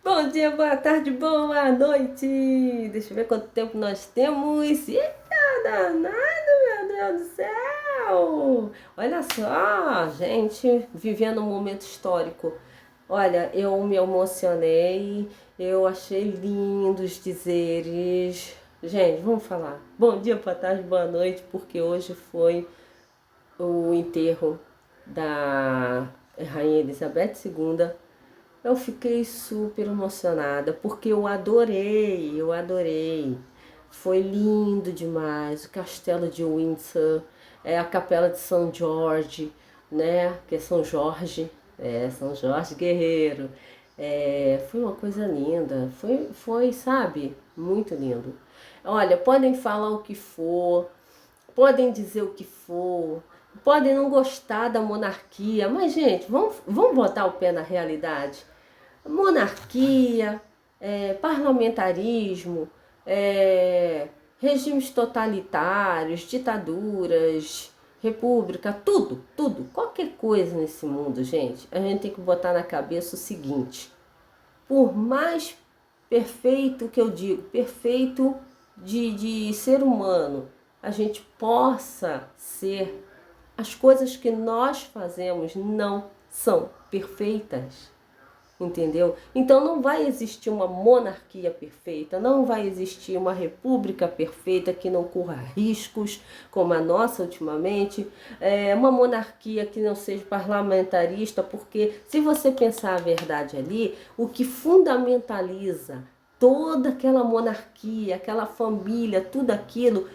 Bom dia, boa tarde, boa noite! Deixa eu ver quanto tempo nós temos. Eita, danado, meu Deus do céu! Olha só, gente, vivendo um momento histórico. Olha, eu me emocionei, eu achei lindos dizeres. Gente, vamos falar. Bom dia, boa tarde, boa noite, porque hoje foi o enterro da Rainha Elizabeth II. Eu fiquei super emocionada porque eu adorei. Foi lindo demais. O castelo de Windsor, a capela de São Jorge, né? Que é São Jorge, São Jorge Guerreiro. Foi uma coisa linda. Foi, sabe, muito lindo. Olha, podem falar o que for, podem dizer o que for, podem não gostar da monarquia, mas, gente, vamos botar o pé na realidade. Monarquia, parlamentarismo, regimes totalitários, ditaduras, república, tudo, qualquer coisa nesse mundo, gente, a gente tem que botar na cabeça o seguinte: por mais perfeito que eu digo, perfeito de ser humano, a gente possa ser, as coisas que nós fazemos não são perfeitas. Entendeu? Então não vai existir uma monarquia perfeita, não vai existir uma república perfeita que não corra riscos, como a nossa ultimamente, uma monarquia que não seja parlamentarista, porque se você pensar a verdade ali, o que fundamentaliza toda aquela monarquia, aquela família, tudo aquilo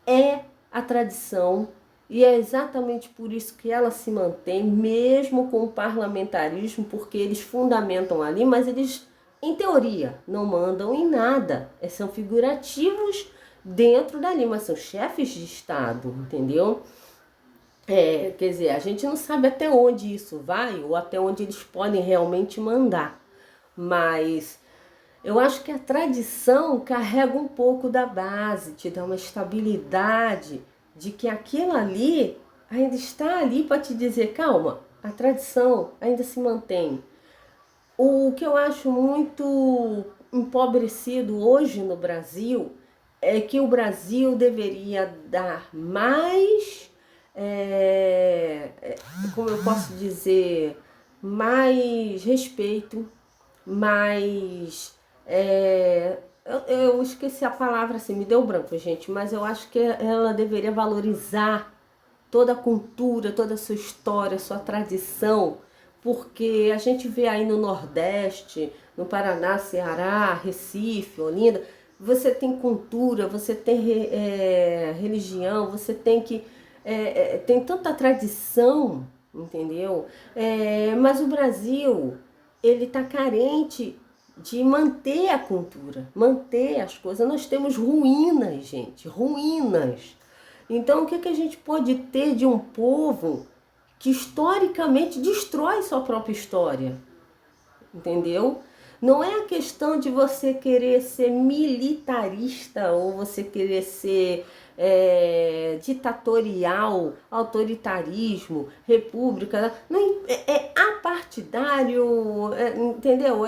é a tradição, e é exatamente por isso que ela se mantém, mesmo com o parlamentarismo, porque eles fundamentam ali, mas eles, em teoria, não mandam em nada. São figurativos dentro dali, mas são chefes de Estado, entendeu? Quer dizer, a gente não sabe até onde isso vai ou até onde eles podem realmente mandar. Mas eu acho que a tradição carrega um pouco da base, te dá uma estabilidade de que aquilo ali ainda está ali para te dizer, calma, a tradição ainda se mantém. O que eu acho muito empobrecido hoje no Brasil é que o Brasil deveria dar mais, como eu posso dizer, mais respeito, mais. Eu esqueci a palavra assim, me deu branco, gente, mas eu acho que ela deveria valorizar toda a cultura, toda a sua história, sua tradição, porque a gente vê aí no Nordeste, no Paraná, Ceará, Recife, Olinda, você tem cultura, você tem religião, você tem que tem tanta tradição, entendeu? Mas o Brasil ele está carente de manter a cultura, manter as coisas. Nós temos ruínas, gente, ruínas. Então, o que a gente pode ter de um povo que historicamente destrói sua própria história? Entendeu? Não é a questão de você querer ser militarista ou você querer ser ditatorial, autoritarismo, república. Não, é apartidário, entendeu?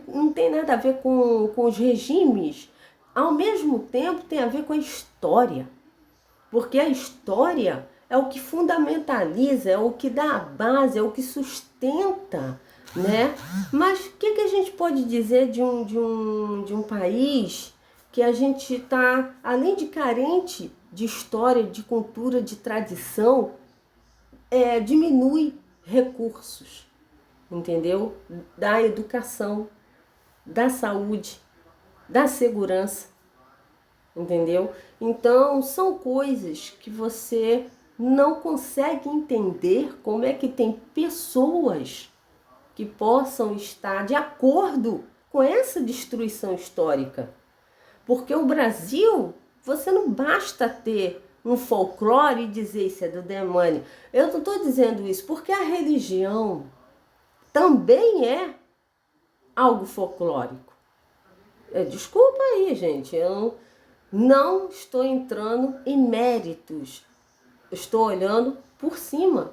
Não tem nada a ver com os regimes. Ao mesmo tempo, tem a ver com a história. Porque a história é o que fundamentaliza, é o que dá a base, é o que sustenta, né? Mas o que a gente pode dizer de um país que a gente está, além de carente de história, de cultura, de tradição, diminui recursos, entendeu? Da educação, da saúde, da segurança. Entendeu? Então, são coisas que você não consegue entender como é que tem pessoas que possam estar de acordo com essa destruição histórica. Porque o Brasil, você não basta ter um folclore e dizer isso é do demônio. Eu não estou dizendo isso porque a religião também é algo folclórico. Desculpa aí, gente, eu não estou entrando em méritos, estou olhando por cima.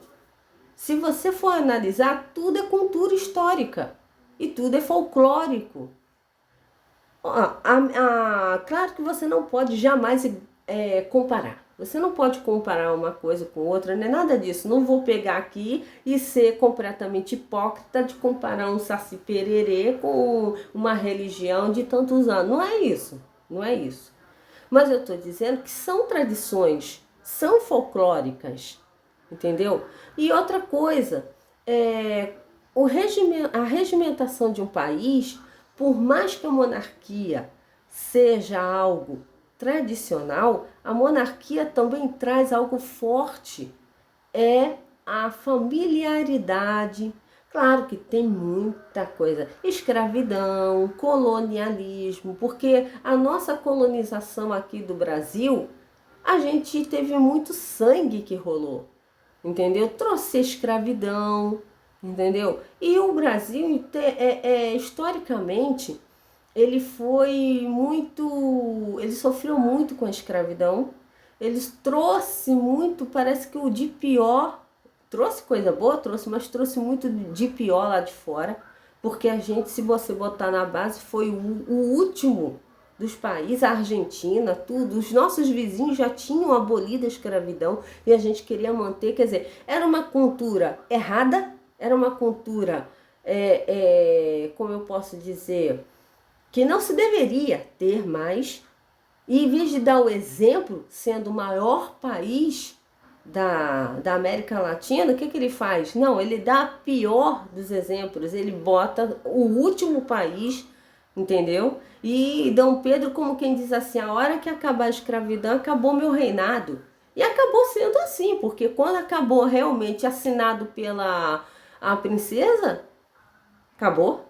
Se você for analisar, tudo é cultura histórica. e tudo é folclórico. Claro que você não pode jamais comparar. Você não pode comparar uma coisa com outra, não é nada disso. Não vou pegar aqui e ser completamente hipócrita de comparar um Saci Pererê com uma religião de tantos anos. Não é isso, não é isso. Mas eu estou dizendo que são tradições, são folclóricas, entendeu? E outra coisa, a regimentação de um país, por mais que a monarquia seja algo tradicional, a monarquia também traz algo forte, é a familiaridade. Claro que tem muita coisa, escravidão, colonialismo, porque a nossa colonização aqui do Brasil, a gente teve muito sangue que rolou, entendeu? Trouxe escravidão, entendeu? E o Brasil, historicamente, ele sofreu muito com a escravidão, ele trouxe muito, parece que o de pior, trouxe coisa boa, trouxe, mas trouxe muito de pior lá de fora, porque a gente, se você botar na base, foi o último dos países, a Argentina, tudo, os nossos vizinhos já tinham abolido a escravidão e a gente queria manter, quer dizer, era uma cultura errada, era uma cultura, como eu posso dizer, que não se deveria ter mais, e em vez de dar o exemplo, sendo o maior país da América Latina, o que ele faz? Não, ele dá a pior dos exemplos, ele bota o último país, entendeu? E Dom Pedro, como quem diz assim, a hora que acabar a escravidão, acabou meu reinado. E acabou sendo assim, porque quando acabou realmente assinado pela a princesa, acabou,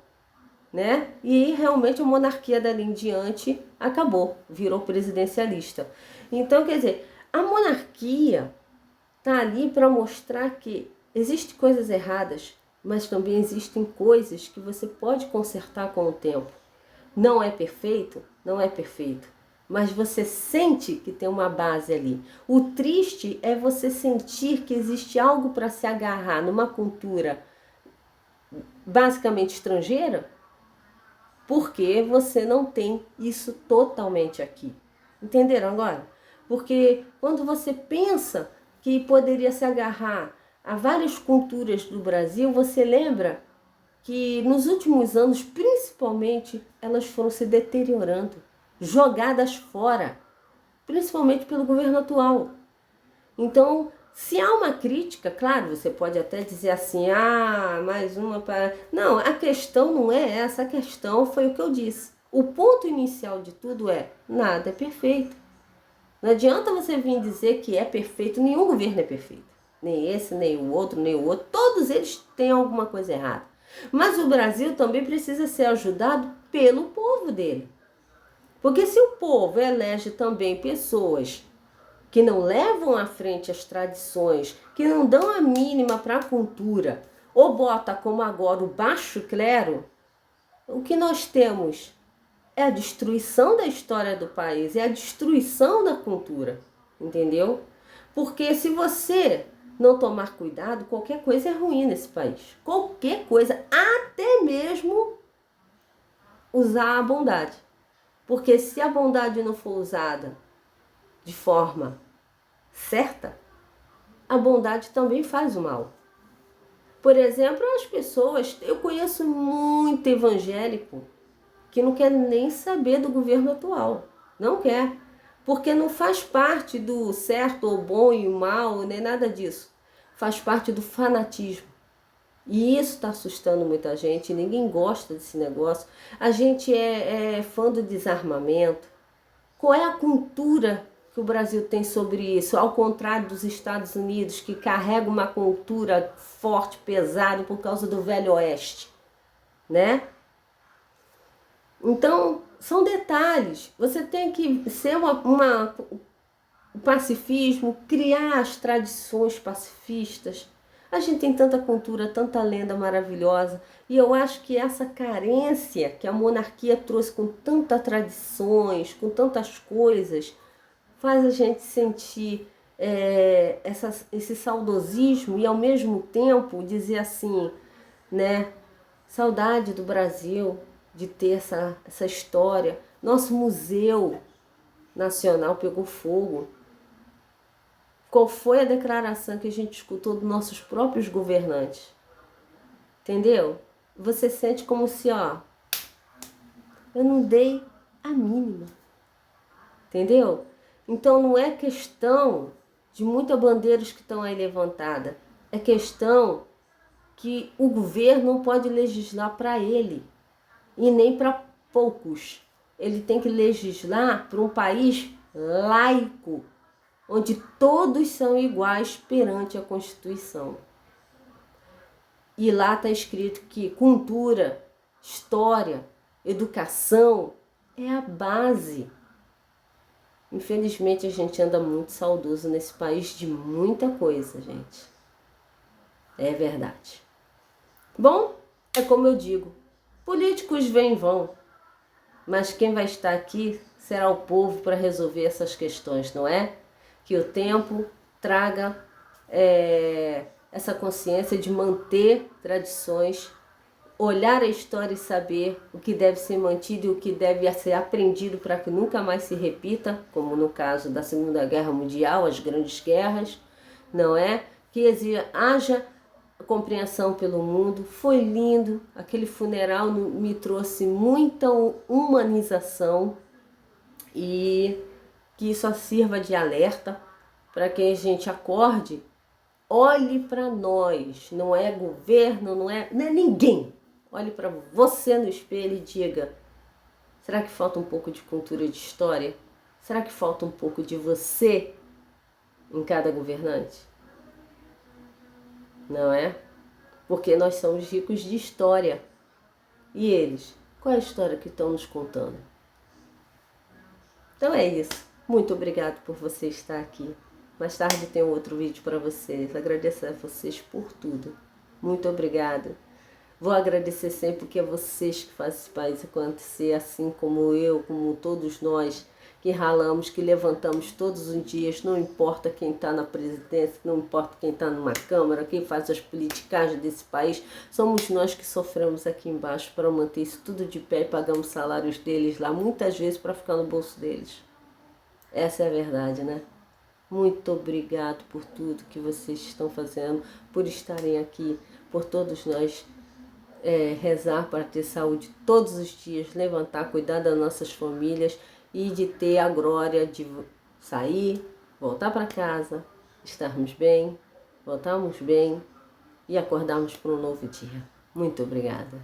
né? E realmente a monarquia dali em diante acabou, virou presidencialista. Então, quer dizer, a monarquia tá ali para mostrar que existem coisas erradas, mas também existem coisas que você pode consertar com o tempo. Não é perfeito? Não é perfeito. Mas você sente que tem uma base ali. O triste é você sentir que existe algo para se agarrar numa cultura basicamente estrangeira, porque você não tem isso totalmente aqui. Entenderam agora? Porque quando você pensa que poderia se agarrar a várias culturas do Brasil, você lembra que nos últimos anos, principalmente, elas foram se deteriorando, jogadas fora, principalmente pelo governo atual. Então, se há uma crítica, claro, você pode até dizer assim, mais uma para... Não, a questão não é essa, a questão foi o que eu disse. O ponto inicial de tudo é, nada é perfeito. Não adianta você vir dizer que é perfeito, nenhum governo é perfeito. Nem esse, nem o outro, nem o outro, todos eles têm alguma coisa errada. Mas o Brasil também precisa ser ajudado pelo povo dele. Porque se o povo elege também pessoas que não levam à frente as tradições, que não dão a mínima para a cultura, ou bota como agora o baixo clero, o que nós temos é a destruição da história do país, é a destruição da cultura, entendeu? Porque se você não tomar cuidado, qualquer coisa é ruim nesse país. Qualquer coisa, até mesmo usar a bondade. Porque se a bondade não for usada de forma certa, a bondade também faz o mal. Por exemplo, as pessoas, eu conheço muito evangélico que não quer nem saber do governo atual. Não quer. Porque não faz parte do certo ou bom e o mal, nem nada disso. Faz parte do fanatismo. E isso está assustando muita gente, ninguém gosta desse negócio. A gente é fã do desarmamento. Qual é a cultura que o Brasil tem sobre isso? Ao contrário dos Estados Unidos, que carrega uma cultura forte, pesada, por causa do Velho Oeste, né? Então, são detalhes. Você tem que ser o pacifismo, criar as tradições pacifistas. A gente tem tanta cultura, tanta lenda maravilhosa. E eu acho que essa carência que a monarquia trouxe com tantas tradições, com tantas coisas, faz a gente sentir esse saudosismo e ao mesmo tempo dizer assim, né? Saudade do Brasil, de ter essa história. Nosso Museu Nacional pegou fogo. Qual foi a declaração que a gente escutou dos nossos próprios governantes? Entendeu? Você sente como se, ó, eu não dei a mínima. Entendeu? Então não é questão de muitas bandeiras que estão aí levantadas. É questão que o governo não pode legislar para ele e nem para poucos. Ele tem que legislar para um país laico, onde todos são iguais perante a Constituição. E lá está escrito que cultura, história, educação é a base. Infelizmente a gente anda muito saudoso nesse país de muita coisa, gente. É verdade. Bom, é como eu digo, políticos vêm e vão, mas quem vai estar aqui será o povo para resolver essas questões, não é? Que o tempo traga essa consciência de manter tradições, olhar a história e saber o que deve ser mantido e o que deve ser aprendido para que nunca mais se repita, como no caso da Segunda Guerra Mundial, as grandes guerras, não é? Que haja compreensão pelo mundo. Foi lindo, aquele funeral me trouxe muita humanização e que isso sirva de alerta para que a gente acorde, olhe para nós, não é governo, não é ninguém. Olhe para você no espelho e diga, será que falta um pouco de cultura e de história? Será que falta um pouco de você em cada governante? Não é? Porque nós somos ricos de história. E eles? Qual é a história que estão nos contando? Então é isso. Muito obrigado por você estar aqui. Mais tarde tem outro vídeo para vocês. Agradeço a vocês por tudo. Muito obrigada. Vou agradecer sempre porque é vocês que fazem esse país acontecer, assim como eu, como todos nós que ralamos, que levantamos todos os dias, não importa quem está na presidência, não importa quem está numa Câmara, quem faz as politicagens desse país, somos nós que sofremos aqui embaixo para manter isso tudo de pé e pagamos salários deles lá, muitas vezes para ficar no bolso deles. Essa é a verdade, né? Muito obrigado por tudo que vocês estão fazendo, por estarem aqui, por todos nós rezar para ter saúde todos os dias, levantar, cuidar das nossas famílias e de ter a glória de sair, voltar para casa, estarmos bem, voltarmos bem e acordarmos para um novo dia. Muito obrigada.